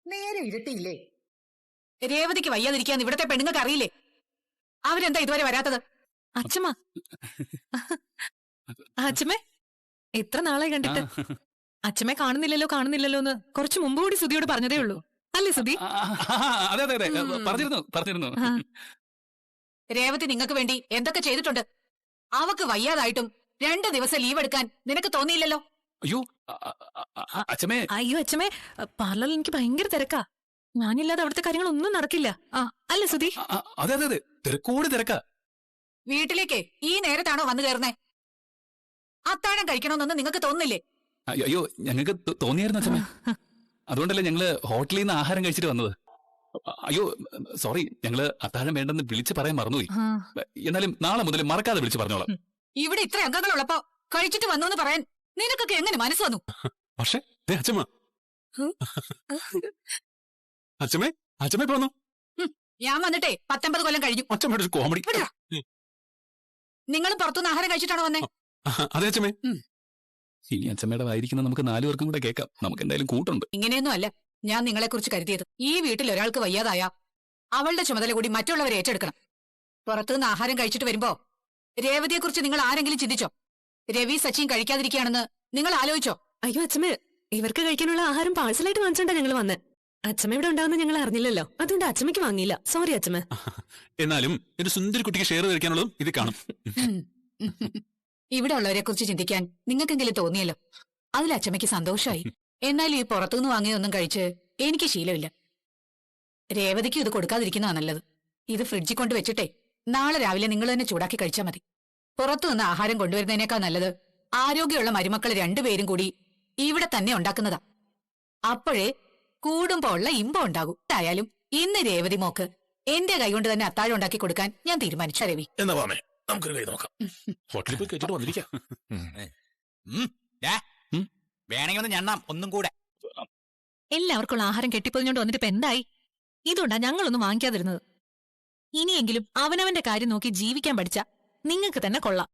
നേരെ ഇരുട്ടിയില്ലേ? രേവതിക്ക് വയ്യാതിരിക്കാന്ന് ഇവിടത്തെ പെണ്ണുങ്ങൾക്ക് അറിയില്ലേ? അവരെന്താ ഇതുവരെ വരാത്തത്? അച്ഛമ്മ, അച്ഛമ്മേ, എത്ര നാളായി കണ്ടിട്ട്. അച്ഛമ്മേ കാണുന്നില്ലല്ലോ എന്ന് കുറച്ചു മുമ്പ് കൂടി സുധിയോട് പറഞ്ഞതേ ഉള്ളൂ, അല്ലേ സുധി? അതെ അതെ അതെ, പറഞ്ഞിരുന്നു. രേവതി നിങ്ങൾക്ക് വേണ്ടി എന്തൊക്കെ ചെയ്തിട്ടുണ്ട്? അവക്ക് വയ്യാതായിട്ടും 2 ദിവസം ലീവ് എടുക്കാൻ നിനക്ക് തോന്നിയില്ലല്ലോ? അയ്യോ അച്ഛമ്മേ, അയ്യോ അച്ഛമ്മേ, പാർലറിൽ എനിക്ക് ഭയങ്കര തിരക്കാ. ഞാനില്ലാതെ അവിടുത്തെ കാര്യങ്ങളൊന്നും നടക്കില്ല, അല്ലേ സുധി? അതെ അതെ അതെ, തിരക്കോട് തിരക്കാ. വീട്ടിലേക്ക് ഈ നേരത്താണോ വന്നു കയറുന്നേ? അത്താഴം കഴിക്കണമെന്നൊന്നും നിങ്ങൾക്ക് തോന്നുന്നില്ലേ? അയ്യോ, ഞങ്ങൾക്ക് തോന്നിയായിരുന്നു അച്ഛമ്മേ. അതുകൊണ്ടല്ലേ ഞങ്ങള് ഹോട്ടലിൽ നിന്ന് ആഹാരം കഴിച്ചിട്ട് വന്നത്. അയ്യോ സോറി, ഞങ്ങള് അത്താഴം വേണ്ടെന്ന് വിളിച്ചു പറയാൻ മറന്നുപോയി. എന്നാലും നാളെ മുതൽ മറക്കാതെ വിളിച്ചു പറഞ്ഞോളാം. ഇവിടെ ഇത്ര അംഗങ്ങളുള്ളപ്പോ കഴിച്ചിട്ട് വന്നു എന്ന് പറയാൻ നിനക്കൊക്കെ എങ്ങനെ മനസ്സ് വന്നു? പക്ഷേ അച്ഛമ്മ, അച്ഛമ്മ പോന്നു. ഞാൻ വന്നിട്ടേ 19 കൊല്ലം കഴിഞ്ഞു. അച്ഛമ്മയുടെ ഒരു കോമഡി. നിങ്ങളും പുറത്തുനിന്ന് ആഹാരം കഴിച്ചിട്ടാണോ വന്നേ? അതെ അച്ഛമ്മേ. ഇനി അച്ഛമ്മയുടെ വായിരിക്കുന്ന നമുക്ക് 4 പേർക്കും കൂടെ കേൾക്കാം. നമുക്ക് എന്തായാലും കൂട്ടുണ്ട്. ഇങ്ങനെയൊന്നും അല്ല ഞാൻ നിങ്ങളെ കുറിച്ച് കരുതിയത്. ഈ വീട്ടിൽ ഒരാൾക്ക് വയ്യാതായ അവളുടെ ചുമതല കൂടി മറ്റുള്ളവരെ ഏറ്റെടുക്കണം. പുറത്തുനിന്ന് ആഹാരം കഴിച്ചിട്ട് വരുമ്പോ രേവതിയെ കുറിച്ച് നിങ്ങൾ ആരെങ്കിലും ചിന്തിച്ചോ? രവി സച്ചിൻ കഴിക്കാതിരിക്കുകയാണെന്ന് നിങ്ങൾ ആലോചിച്ചോ? അയ്യോ അച്ഛമ്മേ, ഇവർക്ക് കഴിക്കാനുള്ള ആഹാരം പാഴ്സലായിട്ട് വാങ്ങിച്ചോണ്ടാ ഞങ്ങൾ വന്നേ. അച്ഛമ്മ ഇവിടെ ഉണ്ടാവുന്ന ഞങ്ങൾ അറിഞ്ഞില്ലല്ലോ, അതുകൊണ്ട് അച്ഛമ്മയ്ക്ക് വാങ്ങിയില്ല. സോറി അച്ഛമ്മ. എന്നാലും ഒരു സുന്ദരി കുട്ടിക്ക് ഷെയർ കഴിക്കാനുള്ളതും ഇത് കാണും. ഇവിടെ ഉള്ളവരെ കുറിച്ച് ചിന്തിക്കാൻ നിങ്ങൾക്കെങ്കിലും തോന്നിയല്ലോ, അതിൽ അച്ഛമ്മയ്ക്ക് സന്തോഷമായി. എന്നാലും ഈ പുറത്തുനിന്ന് വാങ്ങിയൊന്നും കഴിച്ച് എനിക്ക് ശീലമില്ല. രേവതിക്കും ഇത് കൊടുക്കാതിരിക്കുന്നതാ നല്ലത്. ഇത് ഫ്രിഡ്ജിൽ കൊണ്ട് വെച്ചിട്ടേ നാളെ രാവിലെ നിങ്ങൾ തന്നെ ചൂടാക്കി കഴിച്ചാൽ മതി. പുറത്തുനിന്ന് ആഹാരം കൊണ്ടുവരുന്നതിനേക്കാൾ നല്ലത് ആരോഗ്യമുള്ള മരുമക്കൾ 2 പേരും കൂടി ഇവിടെ തന്നെ ഉണ്ടാക്കുന്നതാ. അപ്പോഴേ കൂടുമ്പോ ഉള്ള ഇമ്പം ഉണ്ടാകും. ആയാലും ഇന്ന് രേവതി മോക്ക് എന്റെ കൈകൊണ്ട് തന്നെ അത്താഴം ഉണ്ടാക്കി കൊടുക്കാൻ ഞാൻ തീരുമാനിച്ചു. രവി, എന്നാ വാമേ, നമുക്കൊരു കൈ നോക്കാം. ഹോട്ടലിൽ പോയി കഴിച്ചിട്ട് വന്നിരിക്കാം. വേണമെങ്കിൽ ഒന്ന് ഞണ്ണാം ഒന്നും കൂടെ. എല്ലാവർക്കുള്ള ആഹാരം കെട്ടിപ്പൊതിഞ്ഞോണ്ട് വന്നിട്ട് ഇപ്പൊ എന്തായി? ഇതുകൊണ്ടാ ഞങ്ങളൊന്നും വാങ്ങിക്കാതിരുന്നത്. ഇനിയെങ്കിലും അവനവന്റെ കാര്യം നോക്കി ജീവിക്കാൻ പഠിച്ച നിങ്ങൾക്ക് തന്നെ കൊള്ളാം.